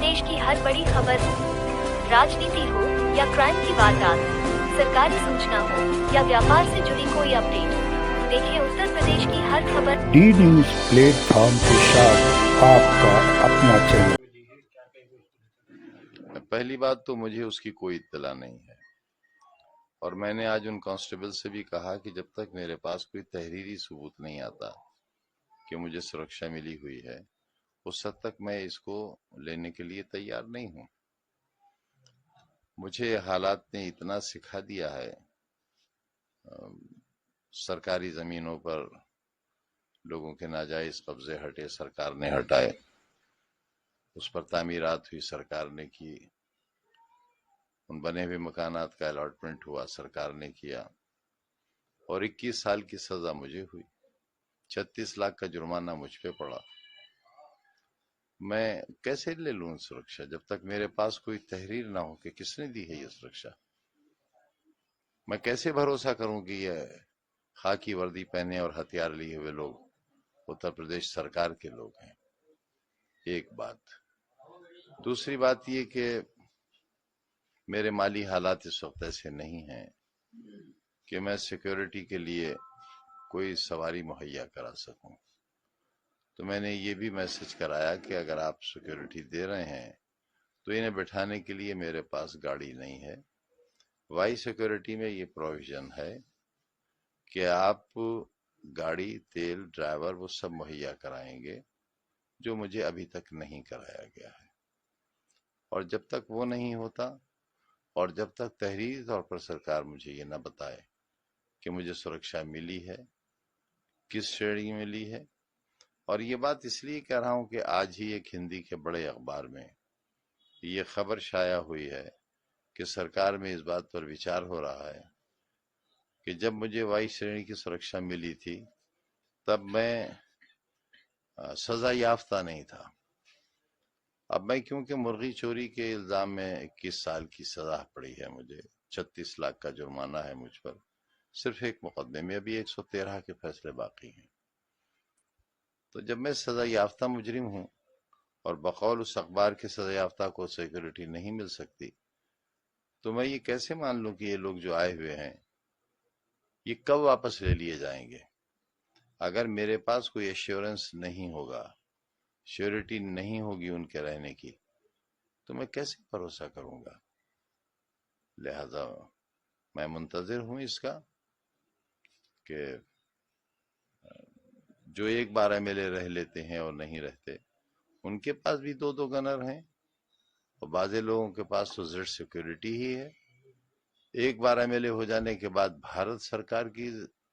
प्रदेश की हर बड़ी खबर हो, राजनीति हो या क्राइम की वारदात, सरकारी सूचना हो या व्यापार से जुड़ी कोई अपडेट, देखिए उत्तर प्रदेश की हर खबर। डी न्यूज प्लेटफॉर्म के साथ आपका अपना चैनल। पहली बात तो मुझे उसकी कोई इत्तला नहीं है, और मैंने आज उन कांस्टेबल से भी कहा कि जब तक मेरे पास कोई तहरीरी सबूत नहीं आता कि मुझे सुरक्षा मिली हुई है, उस हद तक मैं इसको लेने के लिए तैयार नहीं हूं। मुझे हालात ने इतना सिखा दिया है, सरकारी जमीनों पर लोगों के नाजायज कब्जे हटे, सरकार ने हटाए, उस पर तामीरात हुई, सरकार ने की, उन बने हुए मकानात का अलॉटमेंट हुआ, सरकार ने किया, और 21 साल की सजा मुझे हुई, 36 लाख का जुर्माना मुझ पे पड़ा। मैं कैसे ले लूं सुरक्षा जब तक मेरे पास कोई तहरीर ना हो कि किसने दी है ये सुरक्षा? मैं कैसे भरोसा करूं कि ये खाकी वर्दी पहने और हथियार लिए हुए लोग उत्तर प्रदेश सरकार के लोग हैं? एक बात। दूसरी बात ये कि मेरे माली हालात इस वक्त ऐसे नहीं हैं कि मैं सिक्योरिटी के लिए कोई सवारी मुहैया करा सकूं। तो मैंने ये भी मैसेज कराया कि अगर आप सिक्योरिटी दे रहे हैं तो इन्हें बिठाने के लिए मेरे पास गाड़ी नहीं है। वाई सिक्योरिटी में ये प्रोविजन है कि आप गाड़ी, तेल, ड्राइवर वो सब मुहैया कराएंगे, जो मुझे अभी तक नहीं कराया गया है। और जब तक वो नहीं होता और जब तक तहरीरी तौर पर सरकार मुझे ये ना बताए कि मुझे सुरक्षा मिली है, किस श्रेणी में मिली है, और ये बात इसलिए कह रहा हूं कि आज ही एक हिंदी के बड़े अखबार में ये खबर शाया हुई है कि सरकार में इस बात पर विचार हो रहा है कि जब मुझे वाई श्रेणी की सुरक्षा मिली थी तब मैं सजा याफ्ता नहीं था। अब मैं क्योंकि मुर्गी चोरी के इल्जाम में 21 साल की सजा पड़ी है, मुझे 36 लाख का जुर्माना है मुझ पर, सिर्फ एक मुकदमे में अभी 113 के फैसले बाकी हैं। तो जब मैं सजा याफ्ता मुजरिम हूं और बकौल उस अखबार के सजा याफ्ता को सिक्योरिटी नहीं मिल सकती, तो मैं ये कैसे मान लूं कि ये लोग जो आए हुए हैं ये कब वापस ले लिए जाएंगे? अगर मेरे पास कोई एश्योरेंस नहीं होगा, श्योरिटी नहीं होगी उनके रहने की, तो मैं कैसे भरोसा करूंगा? लिहाजा मैं मुंतजिर हूं इसका कि जो एक 12 MLA रह लेते हैं और नहीं रहते, उनके पास भी 2-2 गनर हैं, और बाजे लोगों के पास तो जेड सिक्योरिटी ही है। एक 12 MLA हो जाने के बाद भारत सरकार की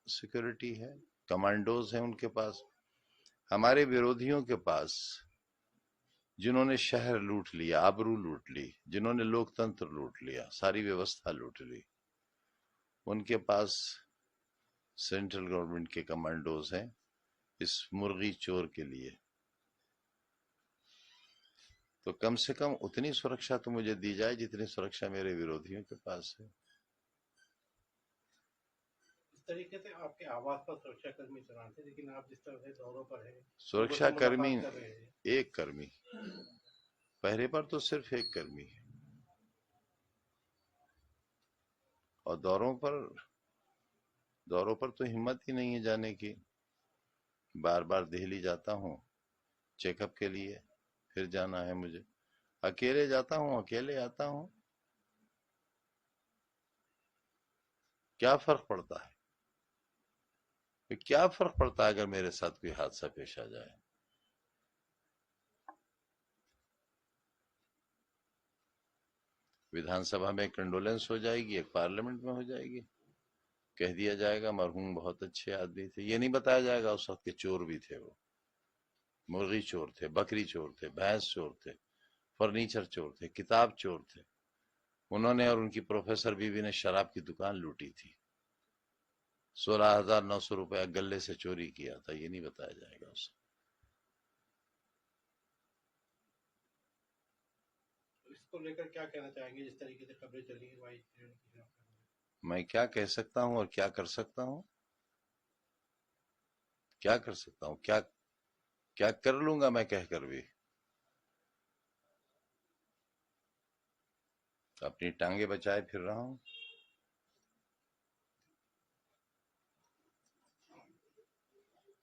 सिक्योरिटी है, कमांडोज हैं उनके पास। हमारे विरोधियों के पास, जिन्होंने शहर लूट लिया, आबरू लूट ली, जिन्होंने लोकतंत्र लूट लिया, सारी व्यवस्था लूट ली, उनके पास सेंट्रल गवर्नमेंट के कमांडोज हैं इस मुर्गी चोर के लिए। तो कम से कम उतनी सुरक्षा तो मुझे दी जाए जितनी सुरक्षा मेरे विरोधियों के पास है। इस तरीके से आपके आवास पर सुरक्षा कर्मी तैनात थे, लेकिन आप जिस तरह से दौरों पर हैं, सुरक्षा कर्मी कर रहे हैं। एक कर्मी, पहरे पर तो सिर्फ एक कर्मी है, और दौरों पर तो हिम्मत ही नहीं है जाने की। बार बार दिल्ली जाता हूँ चेकअप के लिए, फिर जाना है मुझे, अकेले जाता हूँ, अकेले आता हूँ। क्या फर्क पड़ता है? क्या फर्क पड़ता है अगर मेरे साथ कोई हादसा पेश आ जाए? विधानसभा में कंडोलेंस हो जाएगी, एक पार्लियामेंट में हो जाएगी, कह दिया जाएगा मरहूम बहुत अच्छे आदमी थे। ये नहीं बताया जाएगा उस वक्त के चोर भी थे, वो मुर्गी चोर थे, बकरी चोर थे, भैंस चोर थे, फर्नीचर चोर थे, किताब चोर थे। उन्होंने और उनकी प्रोफेसर बीवी ने शराब की दुकान लूटी थी, 16,900 रुपया गले से चोरी किया था, ये नहीं बताया जाएगा उसे। इसको लेकर क्या कहना चाहेंगे, जिस तरीके से खबरें चली हैं वाई श्रेणी की? मैं क्या कह सकता हूं और क्या कर सकता हूं? क्या कर सकता हूं? क्या क्या कर लूंगा मैं कहकर भी? अपनी टांगे बचाए फिर रहा हूं।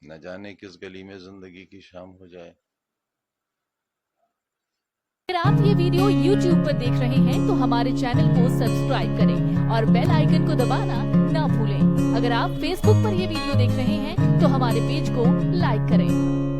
न जाने किस गली में जिंदगी की शाम हो जाए। अगर आप ये वीडियो YouTube पर देख रहे हैं तो हमारे चैनल को सब्सक्राइब करें और बेल आइकन को दबाना ना भूलें। अगर आप Facebook पर ये वीडियो देख रहे हैं तो हमारे पेज को लाइक करें।